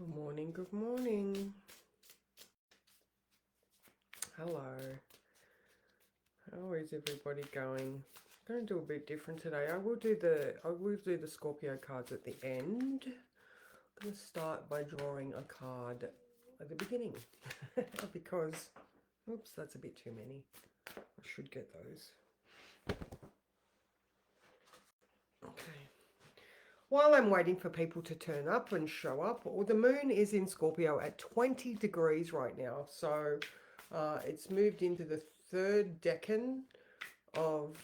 Good morning, good morning. Hello. How is everybody going? I'm going to do a bit different today. I will do the Scorpio cards at the end. I'm going to start by drawing a card at the beginning because oops, that's a bit too many. I should get those. Okay. While I'm waiting for people to turn up and show up, well, the moon is in Scorpio at 20 degrees right now. So it's moved into the third decan of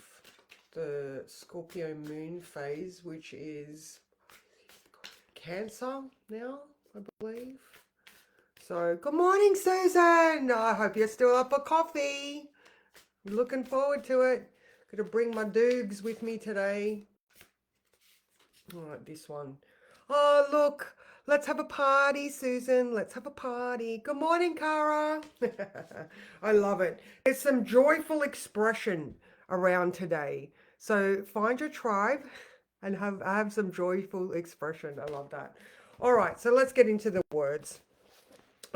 the Scorpio moon phase, which is Cancer now, I believe. So, good morning, Susan. I hope you're still up for coffee. Looking forward to it. Gonna bring my doogs with me today. All right, this one. Oh, look. Let's have a party, Susan. Let's have a party. Good morning, Cara. I love it. There's some joyful expression around today. So find your tribe and have some joyful expression. I love that. All right, so let's get into the words.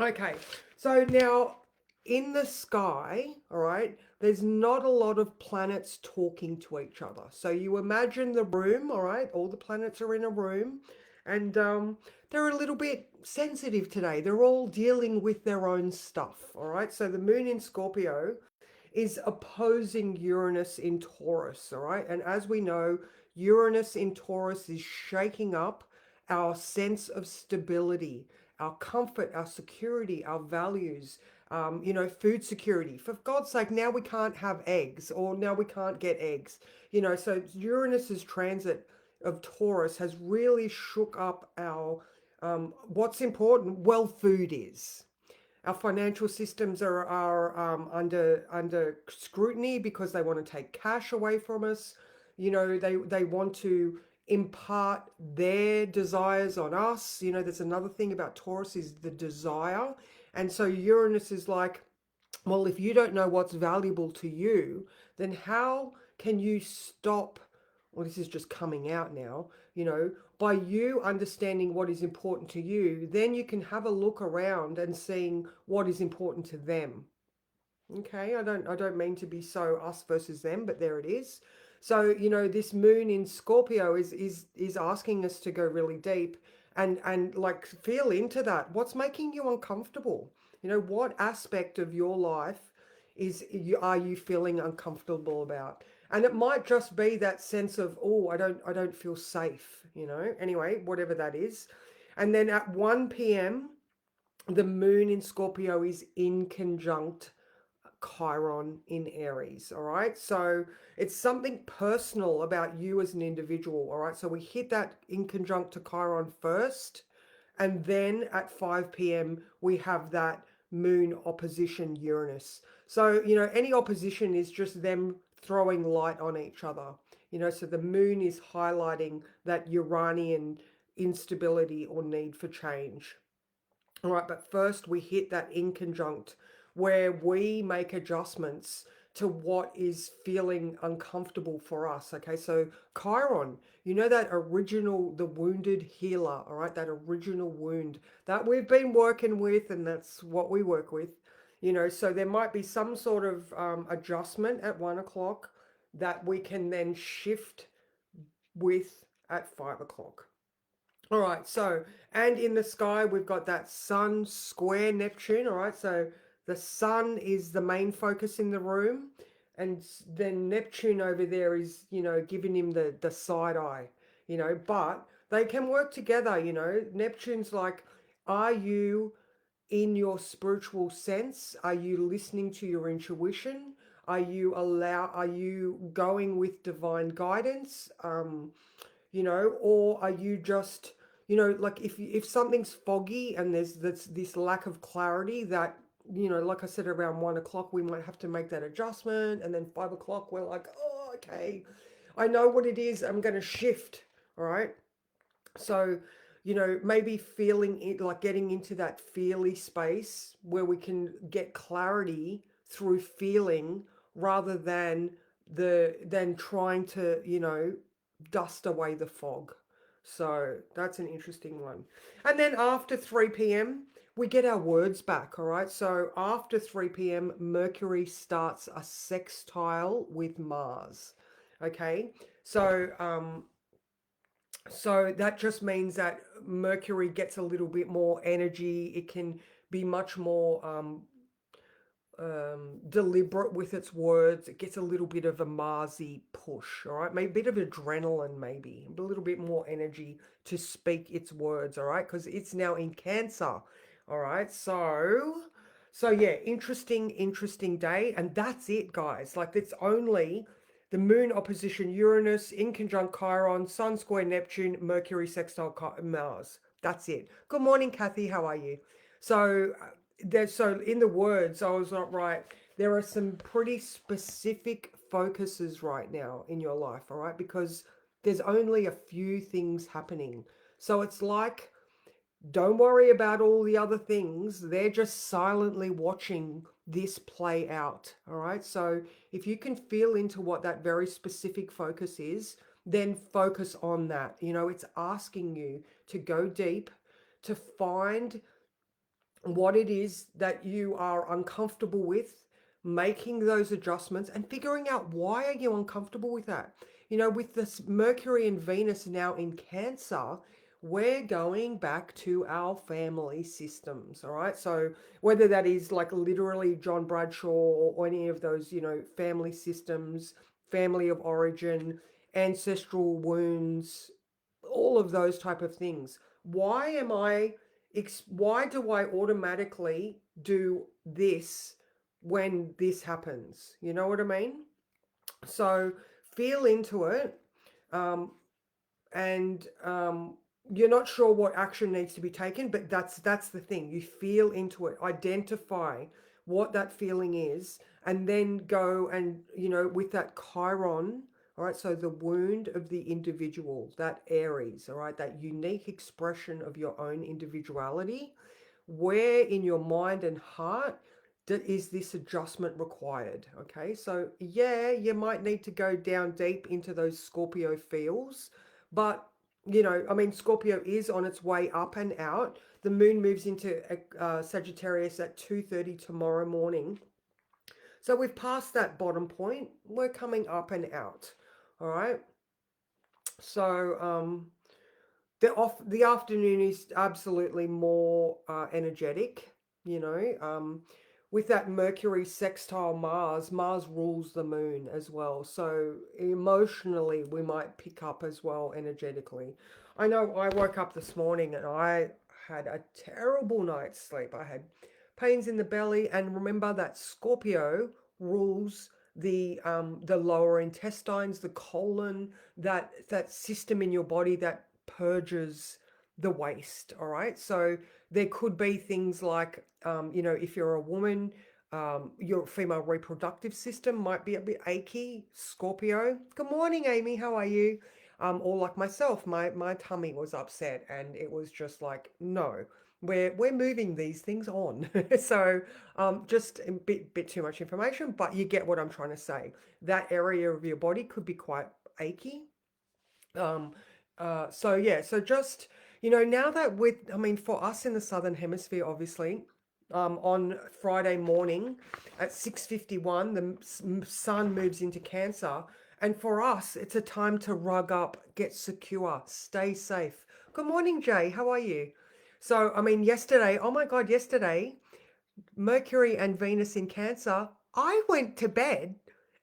Okay, so now in the sky, all right, there's not a lot of planets talking to each other. So you imagine the room, all right, all the planets are in a room, and they're a little bit sensitive today. They're all dealing with their own stuff, all right. So the moon in Scorpio is opposing Uranus in Taurus, all right, and as we know, Uranus in Taurus is shaking up our sense of stability, our comfort, our security, our values, food security. For God's sake, now we can't have eggs or now we can't get eggs. So Uranus's transit of Taurus has really shook up our what's important. Well, food is. Our financial systems are under scrutiny because they want to take cash away from us. They want to impart their desires on us. There's another thing about Taurus is the desire. And so Uranus is like, well, if you don't know what's valuable to you, then how can you stop? Well, this is just coming out now, by you understanding what is important to you, then you can have a look around and seeing what is important to them. Okay, I don't mean to be so us versus them, but there it is. So, this moon in Scorpio is asking us to go really deep and like feel into that. What's making you uncomfortable? What aspect of your life are you feeling uncomfortable about? And it might just be that sense of, oh, I don't feel safe, Anyway, whatever that is. And then at 1 p.m., the moon in Scorpio is in conjunct Chiron in Aries. All right. So it's something personal about you as an individual. All right. So we hit that in conjunct to Chiron first. And then at 5 p.m., we have that moon opposition Uranus. So, any opposition is just them throwing light on each other. So the moon is highlighting that Uranian instability or need for change. All right, but first we hit that in conjunct where we make adjustments to what is feeling uncomfortable for us. Okay, so Chiron, that original, the wounded healer, all right, that original wound that we've been working with, and that's what we work with, so there might be some sort of adjustment at 1 o'clock that we can then shift with at 5 o'clock. All right, so, and in the sky, we've got that sun square Neptune. All right, so the sun is the main focus in the room, and then Neptune over there is, giving him the side eye, but they can work together. Neptune's like, are you in your spiritual sense? Are you listening to your intuition? Are you going with divine guidance? Or are you just, like if something's foggy and there's this lack of clarity that, like I said, around 1 o'clock, we might have to make that adjustment. And then 5 o'clock, we're like, oh, okay, I know what it is. I'm going to shift. All right. So, maybe feeling it, like getting into that feely space where we can get clarity through feeling rather than trying to, dust away the fog. So that's an interesting one. And then after 3 p.m., we get our words back, all right? So after 3 p.m., Mercury starts a sextile with Mars. Okay? So so that just means that Mercury gets a little bit more energy. It can be much more deliberate with its words. It gets a little bit of a Marsy push, all right? Maybe a bit of adrenaline, maybe a little bit more energy to speak its words, all right? Because it's now in Cancer, all right? So yeah, interesting day, and that's it, guys. Like it's only the Moon opposition Uranus in conjunct Chiron, Sun square Neptune, Mercury sextile Mars. That's it. Good morning, Kathy. How are you? So so in the words, I was not right. There are some pretty specific focuses right now in your life, all right? Because there's only a few things happening. So it's like, don't worry about all the other things. They're just silently watching this play out, all right? So if you can feel into what that very specific focus is, then focus on that. You know, it's asking you to go deep, to find what it is that you are uncomfortable with, making those adjustments and figuring out why are you uncomfortable with that. You know, with this Mercury and Venus now in Cancer, we're going back to our family systems, all right? So whether that is like literally John Bradshaw or any of those, you know, family systems, family of origin, ancestral wounds, all of those type of things. Why do I automatically do this when this happens? You know what I mean? So feel into it. Um, and you're not sure what action needs to be taken, but that's the thing. You feel into it, identify what that feeling is, and then go and, you know, with that Chiron, all right, so the wound of the individual, that Aries, all right, that unique expression of your own individuality, where in your mind and heart is this adjustment required? Okay, so yeah, you might need to go down deep into those Scorpio feels, but you know, I mean, Scorpio is on its way up and out. The moon moves into Sagittarius at 2:30 tomorrow morning. So we've passed that bottom point. We're coming up and out. All right. So the afternoon is absolutely more energetic, you know, with that Mercury sextile Mars. Mars rules the moon as well, so emotionally we might pick up as well energetically. I know I woke up this morning and I had a terrible night's sleep. I had pains in the belly, and remember that Scorpio rules the lower intestines, the colon, that system in your body that purges the waste. All right, so there could be things like you know, if you're a woman, your female reproductive system might be a bit achy. Scorpio. Good morning, Amy, how are you? Or like myself, my tummy was upset, and it was just like, no, we're moving these things on. So just a bit too much information, but you get what I'm trying to say. That area of your body could be quite achy. um so yeah, so just, you know, now that with, I mean, for us in the southern hemisphere, obviously, on Friday morning at 6:51 the sun moves into Cancer, and for us it's a time to rug up, get secure, stay safe. Good morning, Jay, how are you? So I mean, yesterday, oh my god, yesterday, Mercury and Venus in Cancer, I went to bed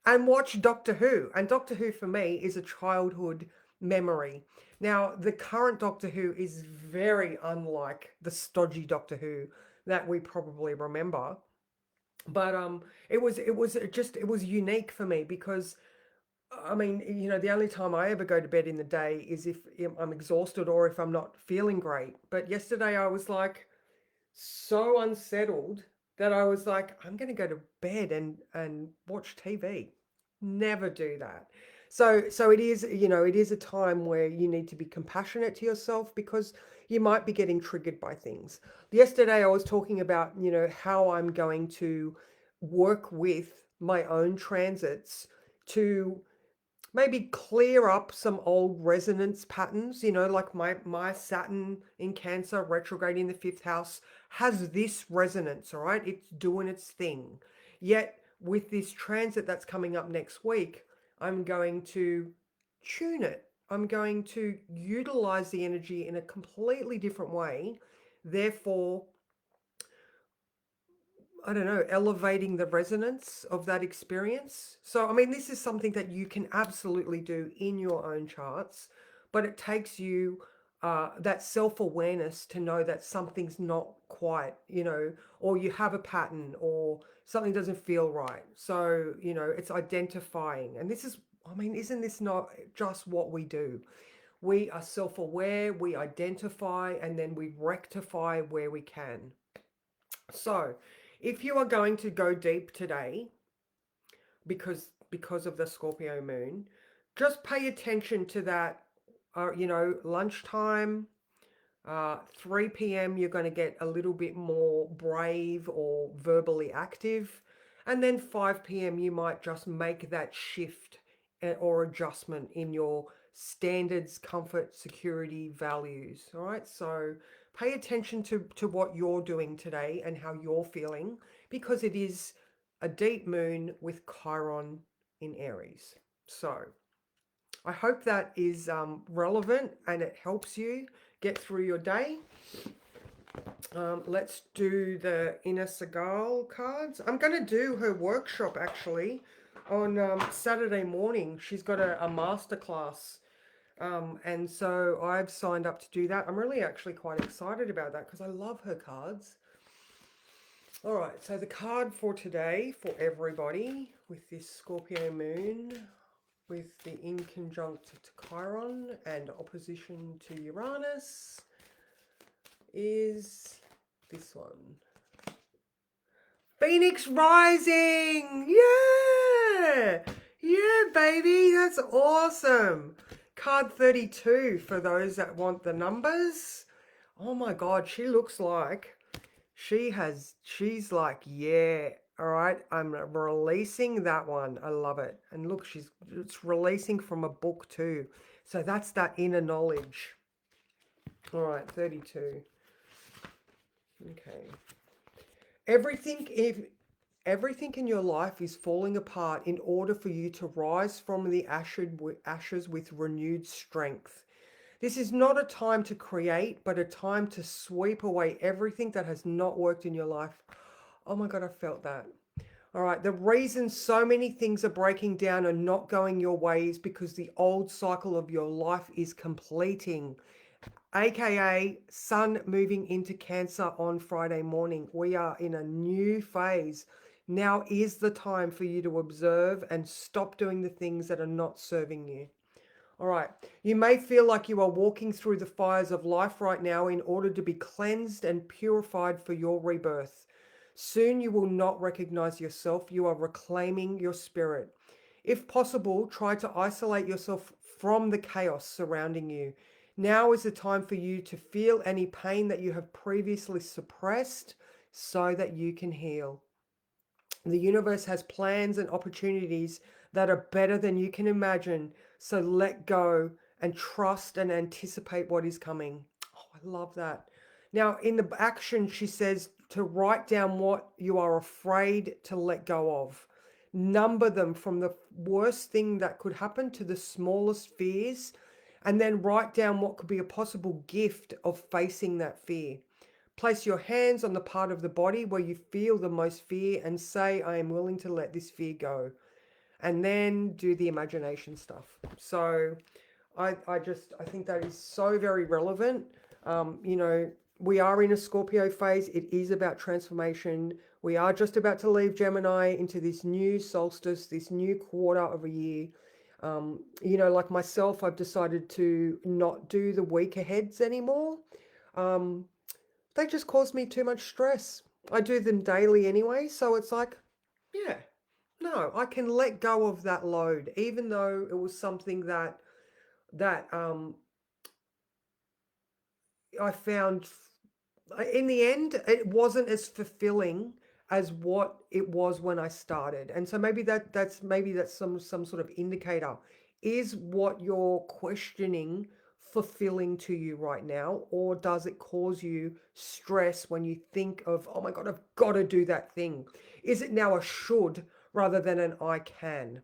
and watched Doctor Who. And Doctor Who for me is a childhood memory. Now, the current Doctor Who is very unlike the stodgy Doctor Who that we probably remember. But it was unique for me because, I mean, you know, the only time I ever go to bed in the day is if I'm exhausted or if I'm not feeling great. But yesterday I was like, so unsettled that I was like, I'm going to go to bed and watch TV. Never do that. So it is, you know, it is a time where you need to be compassionate to yourself because you might be getting triggered by things. Yesterday I was talking about, you know, how I'm going to work with my own transits to maybe clear up some old resonance patterns, like my Saturn in Cancer retrograde in the fifth house has this resonance, all right? It's doing its thing. Yet with this transit that's coming up next week, I'm going to tune it. I'm going to utilize the energy in a completely different way. Therefore, I don't know, elevating the resonance of that experience. So, I mean, this is something that you can absolutely do in your own charts, but it takes you that self awareness to know that something's not quite, or you have a pattern or something doesn't feel right. So, it's identifying. And this is, I mean, isn't this not just what we do? We are self aware, we identify, and then we rectify where we can. So, if you are going to go deep today, because of the Scorpio moon, just pay attention to that. Lunchtime, 3 p.m. you're going to get a little bit more brave or verbally active, and then 5 p.m. you might just make that shift or adjustment in your standards, comfort, security, values. All right, so pay attention to what you're doing today and how you're feeling, because it is a deep moon with Chiron in Aries. So I hope that is relevant and it helps you get through your day. Let's do the Inner Segal cards. I'm going to do her workshop actually on Saturday morning. She's got a masterclass. And so I've signed up to do that. I'm really actually quite excited about that because I love her cards. All right, so the card for today for everybody with this Scorpio moon, with the inconjunct to Chiron and opposition to Uranus, is this one. Phoenix Rising! Yeah! Yeah, baby, that's awesome. Card 32 for those that want the numbers. Oh my God, she looks like she's like, yeah, all right, I'm releasing that one. I love it. And look, it's releasing from a book too. So that's that inner knowledge. All right, 32. Okay. Everything in your life is falling apart in order for you to rise from the ashes with renewed strength. This is not a time to create, but a time to sweep away everything that has not worked in your life. Oh my God, I felt that. All right, the reason so many things are breaking down and not going your way is because the old cycle of your life is completing, aka Sun moving into Cancer on Friday morning. We are in a new phase. Now is the time for you to observe and stop doing the things that are not serving you. All right, you may feel like you are walking through the fires of life right now in order to be cleansed and purified for your rebirth. Soon you will not recognize yourself. You are reclaiming your spirit. If possible, try to isolate yourself from the chaos surrounding you. Now is the time for you to feel any pain that you have previously suppressed so that you can heal. The universe has plans and opportunities that are better than you can imagine. So let go and trust and anticipate what is coming. Oh, I love that. Now, in the action, she says to write down what you are afraid to let go of. Number them from the worst thing that could happen to the smallest fears, and then write down what could be a possible gift of facing that fear. Place your hands on the part of the body where you feel the most fear and say, I am willing to let this fear go. And then do the imagination stuff. So I think that is so very relevant. We are in a Scorpio phase. It is about transformation. We are just about to leave Gemini into this new solstice, this new quarter of a year. Like myself, I've decided to not do the week aheads anymore. They just cause me too much stress. I do them daily anyway, so it's like, yeah, no, I can let go of that load, even though it was something that I found in the end it wasn't as fulfilling as what it was when I started. And so maybe that's some sort of indicator. is what you're questioning fulfilling to you right now? Or does it cause you stress when you think of, oh my God, I've got to do that thing? Is it now a should rather than an I can?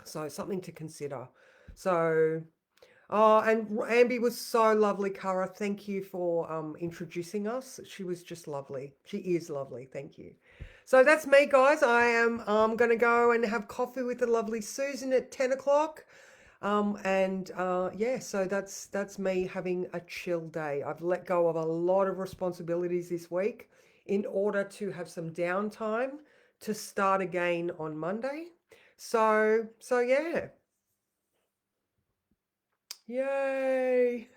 So something to consider. So, oh, and Ambi was so lovely, Cara. Thank you for introducing us. She was just lovely. She is lovely. Thank you. So that's me, guys. I am going to go and have coffee with the lovely Susan at 10 o'clock. Yeah, so that's me having a chill day. I've let go of a lot of responsibilities this week in order to have some downtime to start again on Monday. So yeah. Yay.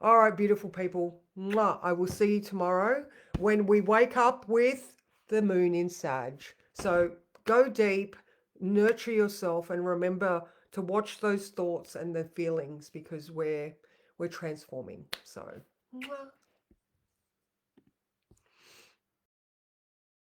All right, beautiful people. Mwah. I will see you tomorrow when we wake up with the moon in Sag. So go deep, nurture yourself, and remember to watch those thoughts and the feelings because we're transforming. So, mwah.